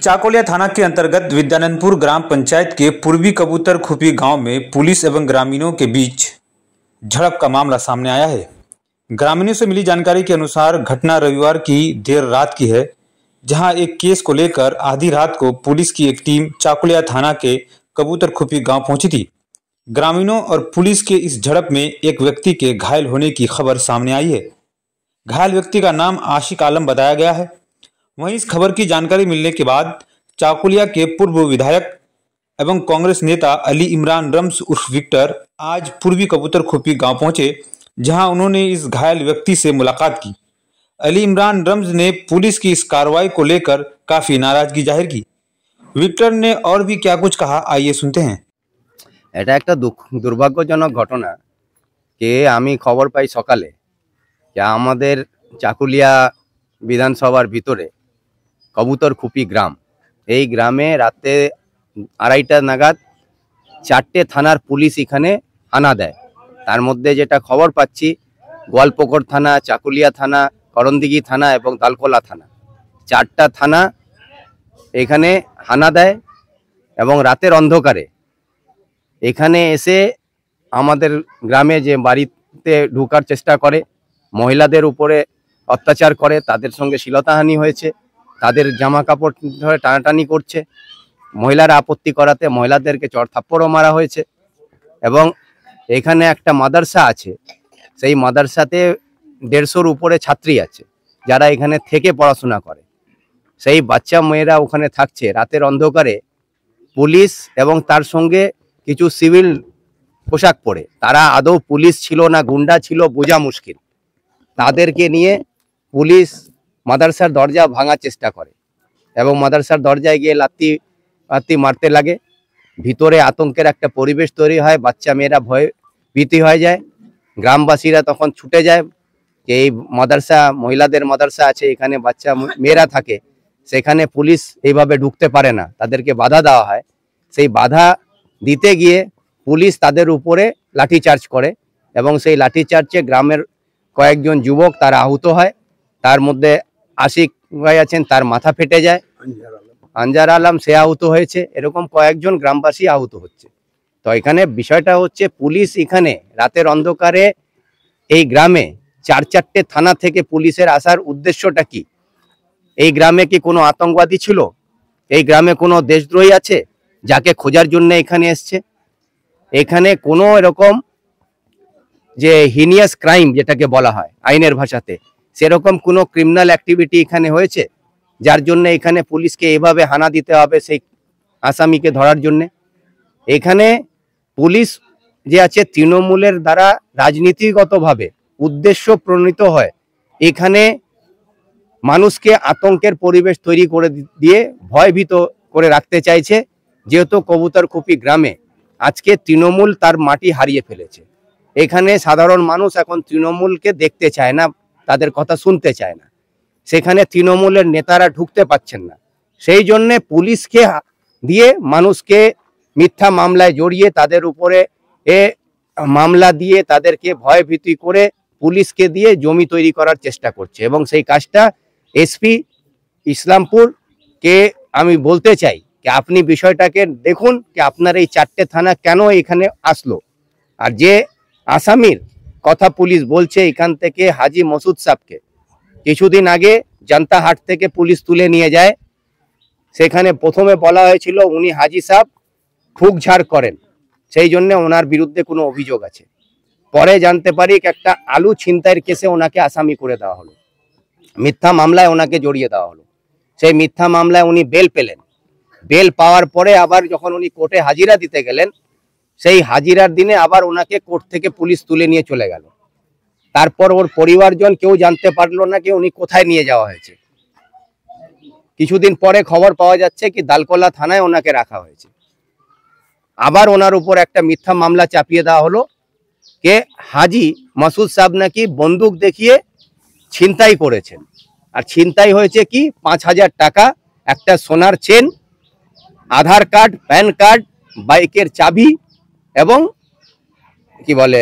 चाकोलिया थाना के अंतर्गत विद्यानंदपुर ग्राम पंचायत के पूर्वी कबूतर खुपी गांव में पुलिस एवं ग्रामीणों के बीच झड़प का मामला सामने आया है। ग्रामीणों से मिली जानकारी के अनुसार घटना रविवार की देर रात की है, जहां एक केस को लेकर आधी रात को पुलिस की एक टीम चाकोलिया थाना के कबूतर खुपी गांव पहुंची थी। ग्रामीणों और पुलिस के इस झड़प में एक व्यक्ति के घायल होने की खबर सामने आई है। घायल व्यक्ति का नाम आशिक आलम बताया गया है। वहीं इस खबर की जानकारी मिलने के बाद चाकुलिया के पूर्व विधायक एवं कांग्रेस नेता अली इमरान रम्स उर्फ विक्टर आज पूर्वी कबूतर खुपी गांव पहुंचे, जहां उन्होंने इस घायल व्यक्ति से मुलाकात की। अली इमरान रम्स ने पुलिस की इस कार्रवाई को लेकर काफी नाराजगी जाहिर की। विक्टर ने और भी क्या कुछ कहा, आइए सुनते हैं। এটা একটা দুর্ভাগ্যজনক ঘটনা কে আমি খবর পাই সকালে যে আমাদের চাকুলিয়া বিধানসভার ভিতরে কবুতরখুপি গ্রাম, এই গ্রামে রাতে 2:30টা নাগাদ 4টে থানার পুলিশ এখানে হানা দেয়। তার মধ্যে যেটা খবর পাচ্ছি, গোয়ালপুকুর থানা, চাকুলিয়া থানা, করণদিঘি থানা এবং দালকোলা থানা, 4টা থানা এখানে হানা দেয় এবং রাতের অন্ধকারে এখানে এসে আমাদের গ্রামে যে বাড়িতে ঢোকার চেষ্টা করে, মহিলাদের উপরে অত্যাচার করে, তাদের সঙ্গে শ্লীলতাহানি হয়েছে, তাদের জামা কাপড় ধরে টানাটানি করছে, মহিলারা আপত্তি করাতে মহিলাদেরকে চড়থাপ্পড়ও মারা হয়েছে। এবং এখানে একটা মাদ্রাসা আছে, সেই মাদ্রাসাতে 150-র উপরে ছাত্রী আছে যারা এখানে থেকে পড়াশোনা করে। সেই বাচ্চা মেয়েরা ওখানে থাকছে রাতের অন্ধকারে। পুলিশ এবং তার সঙ্গে কিছু সিভিল পোশাক পরে, তারা আদৌ পুলিশ ছিল না গুন্ডা ছিল বোঝা মুশকিল, তাদেরকে নিয়ে পুলিশ মাদ্রাসার দরজা ভাঙার চেষ্টা করে এবং মাদ্রাসার দরজায় গিয়ে লাত্তি মারতে লাগে। ভিতরে আতঙ্কের একটা পরিবেশ তৈরি হয়, বাচ্চা মেয়েরা ভয় ভীতি হয়ে যায়। গ্রামবাসীরা তখন ছুটে যায় যে এই মাদ্রাসা, মহিলাদের মাদ্রাসা আছে, এখানে বাচ্চা মেয়েরা থাকে, সেখানে পুলিশ এইভাবে ঢুকতে পারে না, তাদেরকে বাধা দেওয়া হয়। সেই বাধা দিতে গিয়ে পুলিশ তাদের উপরে লাঠিচার্জ করে এবং সেই লাঠিচার্জে গ্রামের কয়েকজন যুবক তারা আহত হয়। তার মধ্যে আশিক ভাই আছেন, তার মাথা ফেটে যায়, আনজার আলম সে আহত হয়েছে, এরকম কয়েকজন গ্রামবাসী আহত হচ্ছে। তো এখানে বিষয়টা হচ্ছে, পুলিশ এখানে রাতের অন্ধকারে এই গ্রামে 4টে থানা থেকে পুলিশের আসার উদ্দেশ্যটা কি? এই গ্রামে কি কোনো আতঙ্কবাদী ছিল? এই গ্রামে কোনো দেশদ্রোহী আছে যাকে খোঁজার জন্য এখানে এসছে? এখানে কোনো এরকম যে হিনিয়াস ক্রাইম যেটাকে বলা হয় আইনের ভাষাতে, সেরকম কোনো ক্রিমিনাল অ্যাক্টিভিটি এখানে হয়েছে যার জন্য এখানে পুলিশকে এভাবে হানা দিতে হবে সেই আসামিকে ধরার জন্য? এখানে পুলিশ যে আছে তৃণমূলের দ্বারা রাজনীতিগতভাবে উদ্দেশ্য প্রণীত হয়, এখানে মানুষকে আতঙ্কের পরিবেশ তৈরি করে দিয়ে ভয়ভীত করে রাখতে চাইছে। যেহেতু কবুতরখুপি গ্রামে আজকে তৃণমূল তার মাটি হারিয়ে ফেলেছে, এখানে সাধারণ মানুষ এখন তৃণমূলকে দেখতে চায় না, তাদের কথা শুনতে চায় না, সেখানে তৃণমূলের নেতারা ঢুকতে পাচ্ছেন না। সেই জন্যে পুলিশকে দিয়ে মানুষকে মিথ্যা মামলায় জড়িয়ে তাদের উপরে মামলা দিয়ে তাদেরকে ভয়ভীতি করে পুলিশকে দিয়ে জমি তৈরি করার চেষ্টা করছে। এবং সেই কাজটা এসপি ইসলামপুরকে আমি বলতে চাই যে আপনি বিষয়টাকে দেখুন যে আপনার এই 4টে থানা কেন এখানে আসলো। আর যে আসামির কথা পুলিশ বলছে, এখান থেকে হাজি মসুদ সাহেবকে কিছুদিন আগে জান্তা হাট থেকে পুলিশ তুলে নিয়ে যায়। সেখানে প্রথমে বলা হয়েছিল উনি হাজি সাহেব ফুকঝাড় করেন, সেই জন্য ওনার বিরুদ্ধে কোনো অভিযোগ আছে। পরে জানতে পারি একটা আলু ছিনতাইয়ের কেসে ওনাকে আসামি করে দেওয়া হলো, মিথ্যা মামলায় ওনাকে জড়িয়ে দেওয়া হলো। সেই মিথ্যা মামলায় উনি বেল পেলেন। বেল পাওয়ার পরে আবার যখন উনি কোর্টে হাজিরা দিতে গেলেন, সেই হাজিরার দিনে আবার ওনাকে কোর্ট থেকে পুলিশ তুলে নিয়ে চলে গেল। তারপর ওর পরিবারজন কেউ জানতে পারলো না যে উনি কোথায় নিয়ে যাওয়া হয়েছে। কিছুদিন পরে খবর পাওয়া যাচ্ছে কি দালকোলা থানায় ওনাকে রাখা হয়েছে। আবার ওনার উপর একটা মিথ্যা মামলা চাপিয়ে দেওয়া হলো কে হাজি মাসুদ সাহেব নাকি বন্দুক দেখিয়ে ছিনতাই করেছেন। আর ছিনতাই হয়েছে কি 5,000 টাকা, একটা সোনার চেন, আধার কার্ড, প্যান কার্ড, বাইকের চাবি এবং কি বলে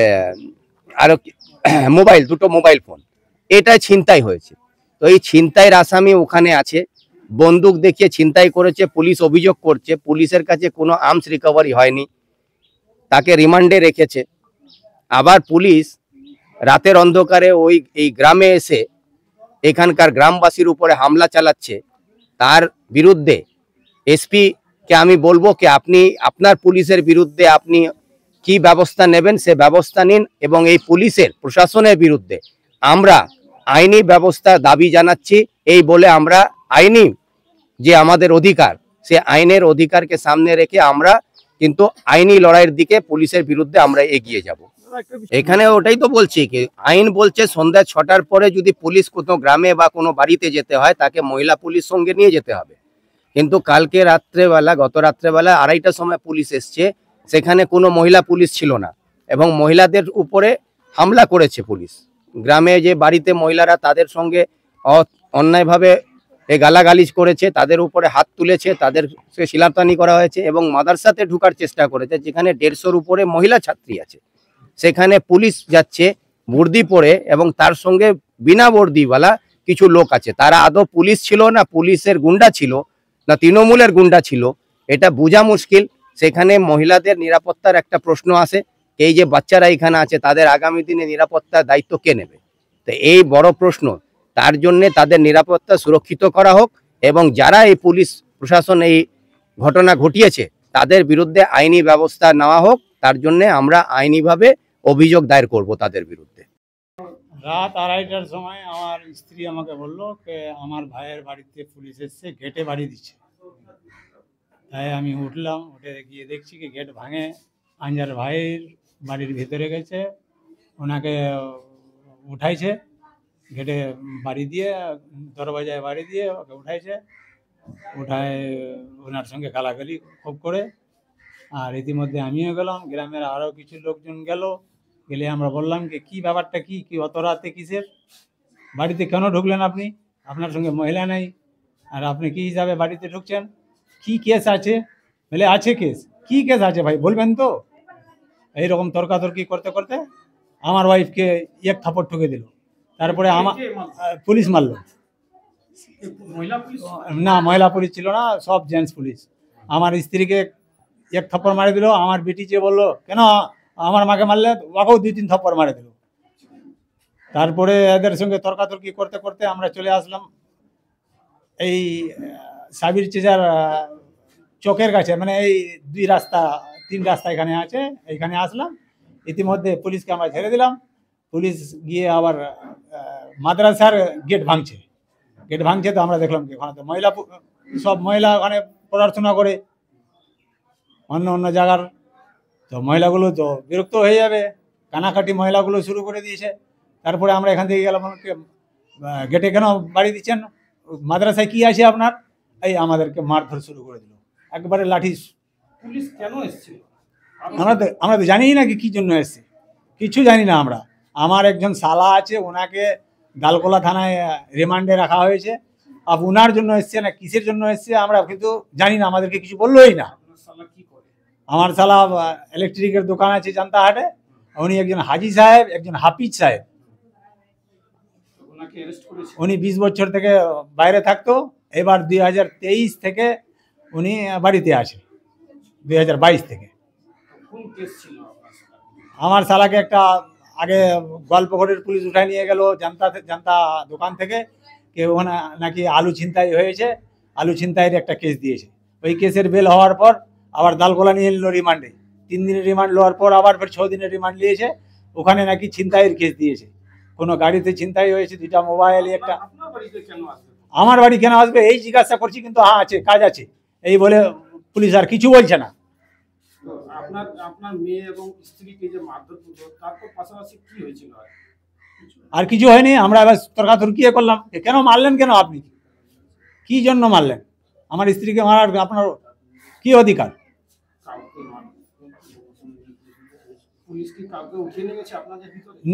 আরো মোবাইল, 2টো মোবাইল ফোন, এটা ছিনতাই হয়েছে। তো এই ছিনতাইয়ের আসামি ওখানে আছে বন্দুক দেখিয়ে ছিনতাই করেছে, পুলিশ অভিযোগ করছে, পুলিশের কাছে কোনো আর্মস রিকভারি হয়নি, তাকে রিমান্ডে রেখেছে। আবার পুলিশ রাতের অন্ধকারে এই গ্রামে এসে এখানকার গ্রামবাসীর উপরে হামলা চালাচ্ছে। তার বিরুদ্ধে এসপি কে আমি বলবো কি আপনি আপনার পুলিশের বিরুদ্ধে আপনি কি ব্যবস্থা নেবেন সে ব্যবস্থা নিন, এবং এই পুলিশের প্রশাসনের বিরুদ্ধে আমরা আইনি ব্যবস্থা দাবি জানাচ্ছি। এই বলে আমরা আইনি যে আমাদের অধিকার, সে আইনের অধিকারকে সামনে রেখে আমরা কিন্তু আইনি লড়াইয়ের দিকে পুলিশের বিরুদ্ধে আমরা এগিয়ে যাব। এখানে ওটাই তো বলছি কি আইন বলছে সন্ধ্যা 6টার পরে যদি পুলিশ কোনো গ্রামে বা কোনো বাড়িতে যেতে হয় তাকে মহিলা পুলিশ সঙ্গে নিয়ে যেতে হবে। কিন্তু কালকে রাত্রেবেলা, গত রাত্রেবেলা 2:30টার সময় পুলিশ এসছে, সেখানে কোনো মহিলা পুলিশ ছিল না এবং মহিলাদের উপরে হামলা করেছে পুলিশ। গ্রামে যে বাড়িতে মহিলারা তাদের সঙ্গে অন্যায়ভাবে গালাগালিজ করেছে, তাদের উপরে হাত তুলেছে, তাদেরকে শিলাতানি করা হয়েছে এবং মাদ্রাসাতে ঢোকার চেষ্টা করেছে যেখানে 150-র উপরে মহিলা ছাত্রী আছে। সেখানে পুলিশ যাচ্ছে বর্দি পরে এবং তার সঙ্গে বিনা বর্দিওয়ালা কিছু লোক আছে। তারা আদৌ পুলিশ ছিল না পুলিশের গুন্ডা ছিল না তৃণমূলের গুন্ডা ছিল এটা বোঝা মুশকিল। সেখানে মহিলাদের নিরাপত্তার একটা প্রশ্ন আসে, এই যে বাচ্চারা এখানে আছে তাদের আগামী দিনে নিরাপত্তার দায়িত্ব কে নেবে? তো এই বড় প্রশ্ন, তার জন্য তাদের নিরাপত্তা সুরক্ষিত করা হোক এবং যারা এই পুলিশ প্রশাসন এই ঘটনা ঘটিয়েছে তাদের বিরুদ্ধে আইনি ব্যবস্থা নেওয়া হোক। তার জন্য আমরা আইনিভাবে অভিযোগ দায়ের করব তাদের বিরুদ্ধে। রাত 2:30টার সময় আমার স্ত্রী আমাকে বললো যে আমার ভাইয়ের বাড়িতে পুলিশ এসছে, গেটে বাড়ি দিচ্ছে। তাই আমি উঠলাম, উঠে গিয়ে দেখছি কি গেট ভাঙে আঞ্জার ভাইয়ের বাড়ির ভিতরে গেছে, ওনাকে উঠাইছে, গেটে বাড়ি দিয়ে দরওয়াজায় বাড়ি দিয়ে ওকে উঠাইছে, উঠায় ওনার সঙ্গে গালাগালি খুব করে। আর ইতিমধ্যে আমিও গেলাম, গ্রামের আরও কিছু লোকজন গেলে আমরা বললাম কি ব্যাপারটা কি অত রাতে কিসের বাড়িতে কেন ঢুকলেন আপনি? আপনার সঙ্গে মহিলা নেই, আর আপনি কি হিসাবে বাড়িতে ঢুকছেন? কি কেস আছে? বলে আছে কেস। কি কেস আছে ভাই বলবেন তো? এইরকম তর্কাতর্কি করতে করতে আমার ওয়াইফকে এক থাপড় ঠুকে দিল। তারপরে আমার পুলিশ মারলো। না, মহিলা পুলিশ ছিল না, সব জেন্টস পুলিশ। আমার স্ত্রীকে এক থাপ্পড় মারে দিল। আমার বেটি যে বললো কেন আমার মাকে মারলে, ওকেও 2-3 থাপ্পড় মারে দিল। তারপরে এদের সঙ্গে তর্কাতর্কি করতে করতে আমরা চলে আসলাম এই সাবির চেজার চকের কাছে, মানে এই 3 রাস্তা এখানে আছে, এইখানে আসলাম। ইতিমধ্যে পুলিশকে আমরা ছেড়ে দিলাম। পুলিশ গিয়ে আবার মাদ্রাসার গেট ভাঙছে। তো আমরা দেখলাম কি ওখানে তো সব মহিলা ওখানে পড়াশোনা করে অন্য জায়গার, তো মহিলাগুলো তো বিরক্ত হয়ে যাবে, কানাকাটি মহিলাগুলো শুরু করে দিয়েছে। তারপরে আমরা এখান থেকে গেলাম, গেটে কেন বাড়ি দিচ্ছেন? মাদ্রাসায় কি আছে আপনার? এই আমাদেরকে মারধর শুরু করে দিল, একবারে লাঠি। পুলিশ কেন এসেছিল? আমরা তো জানিই না কি জন্য এসছে, কিছু জানি না আমরা। আমার একজন শালা আছে, ওনাকে গালকোলা থানায় রিমান্ডে রাখা হয়েছে। আর ওনার জন্য এসছে না কিসের জন্য এসছে আমরা কিন্তু জানি না, আমাদেরকে কিছু বললোই না। আমার শালা ইলেকট্রিকের দোকান আছে জান্তাহাটে, উনি একজন হাজি সাহেব, একজন হাফিজ সাহেব। উনি 20 বছর থেকে বাইরে থাকতো, এবার 2023 থেকে উনি বাড়িতে আছে, 2022 থেকে। আমার শালাকে একটা আগে গল্পঘরের পুলিশ উঠায় নিয়ে গেল জান্তা দোকান থেকে, কেউ ওখানে নাকি আলু ছিনতাই হয়েছে, আলু ছিনতাইয়ের একটা কেস দিয়েছে। ওই কেসের বেল হওয়ার পর আবার দালকোলা নিয়ে নিল রিমান্ডে। 3 দিনের রিমান্ড লওয়ার পর আবার ফের 6 দিনের রিমান্ড নিয়েছে। ওখানে নাকি ছিনতাইয়ের কেস দিয়েছে, কোনো গাড়িতে ছিনতাই হয়েছে, 2টা মোবাইল, একটা। আমার বাড়ি কেন আসবে এই জিজ্ঞাসা করছি, কিন্তু হ্যাঁ আছে, কাজ আছে এই বলে পুলিশ আর কিছু বলছে না। আপনার মেয়ে এবং স্ত্রীকে যে মারধর করলো, তারপর পাশাপাশি কি হয়েছিল? আর কিছু হয়নি। আমরা এবার তর্কাতর্কি করলাম, কেন মারলেন, কেন আপনি কি জন্য মারলেন? আমার স্ত্রীকে মারার আপনার কি অধিকার?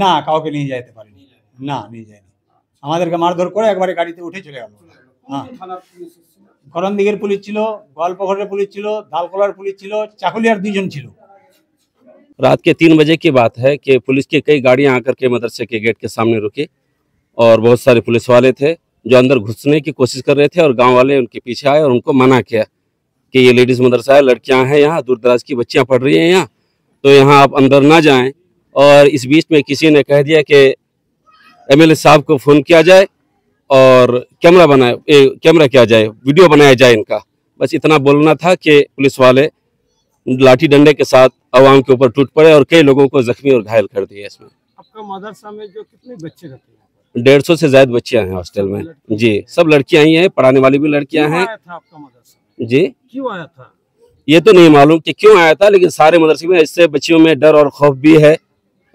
না, কাউকে নিয়ে যেতে পারেনি, না নিয়ে যায়নি। আমাদেরকে মারধর করে একবারে গাড়িতে উঠে চলে গেল। হ্যাঁ, করণদিঘির পুলিশ ছিল, গল্পঘরের পুলিশ ছিল, ধালকোলার पुलिस ছিল, চাকুলিয়ার 2 জন ছিল। रात के 3 बजे की बात है कि पुलिस की कई गाड़ियां आकर के मदरसे के गेट के सामने रुकी और बहुत सारे पुलिस वाले थे जो अंदर घुसने की कोशिश कर रहे थे और गांव वाले उनके पीछे आए और उनको मना किया कि ये लेडीज़ मदरसा है, लड़कियां हैं, यहाँ दूर दराज की बच्चियां पढ़ रही हैं यहाँ, तो यहाँ आप अंदर ना जाएं। और इस बीच में किसी ने कह दिया कि एमएलए साहब को फ़ोन किया जाए और कैमरा किया जाए, वीडियो बनाया जाए इनका। बस इतना बोलना था कि पुलिस वाले लाठी डंडे के साथ आवाम के ऊपर टूट पड़े और कई लोगों को जख्मी और घायल कर दिए। इसमें आपका मदरसा में जो कितने बच्चे रहते हैं? 150 से ज्यादा बच्चियां हैं हॉस्टल में जी। सब लड़कियां ही हैं, पढ़ाने वाली भी लड़कियां हैं। आया था आपका मदरसा जी, क्यों आया था? ये तो नहीं मालूम कि क्यों आया था, लेकिन सारे मदरसे में इससे बच्चियों में डर और खौफ भी है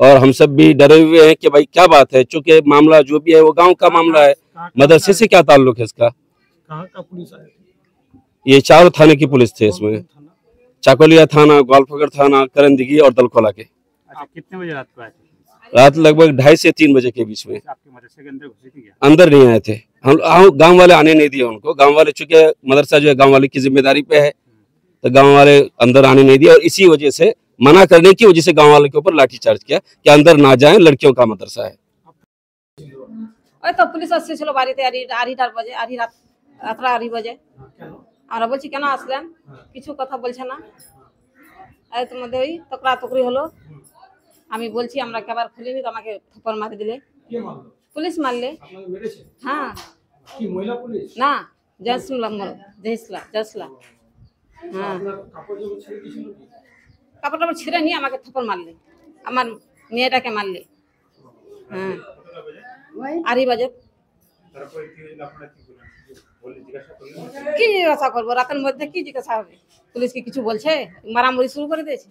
और हम सब भी डरे हुए हैं कि भाई क्या बात है, चूंकि मामला जो भी है वो गांव का मामला है, मदरसे से क्या ताल्लुक है इसका। कहाँ का पुलिस आया था? ये 4 थाने की पुलिस थे इसमें, चाकोलिया थाना, ग्वालफगर थाना, करंदगी और दलकोला के। अच्छा, कितने बजे रात को आए थे? रात लगभग 2:30 से 3 बजे के बीच में। आपके मदरसे के अंदर घुसी थी क्या? अंदर नहीं आए थे, हम गांव वाले आने नहीं दिए उनको। गांव वाले, चूंकि मदरसा जो है गांव वाले की जिम्मेदारी पे है, तो गांव वाले अंदर आने नहीं दिए और इसी वजह से, मना करने की वजह से गांव वाले के ऊपर लाठीचार्ज किया कि अंदर ना जाएं, लड़कियों का मदरसा है। ওই তো পুলিশ আসছিল বাড়িতে আড়িটার বাজে, রাত্রা 2:30 বাজে। আমরা বলছি কেন আসলেন, কিছু কথা বলছে না। এই তোমাদের ওই তকরাতকরি হলো, আমি বলছি আমরা কেবার খুলিনি, তো আমাকে থাপ্পড় মারি দিলে। কে মারলো? পুলিশ মারলে। আপনাকে মেরেছে? হ্যাঁ। কি মহিলা পুলিশ? না, জয়সলা। হ্যাঁ, আপনার কাপড় জোড় ছেড়ে দিয়েছিল কি? কাপড় টাপড় ছিঁড়ে নিয়ে আমাকে থাপ্পড় মারলে, আমার মেয়েটাকে মারলে। হ্যাঁ, 2:30 বাজে। কি জিজ্ঞাসা করবো, রাতের মধ্যে কি জিজ্ঞাসা হবে? পুলিশ কি কিছু বলছে? মারামারি শুরু করে দিয়েছে।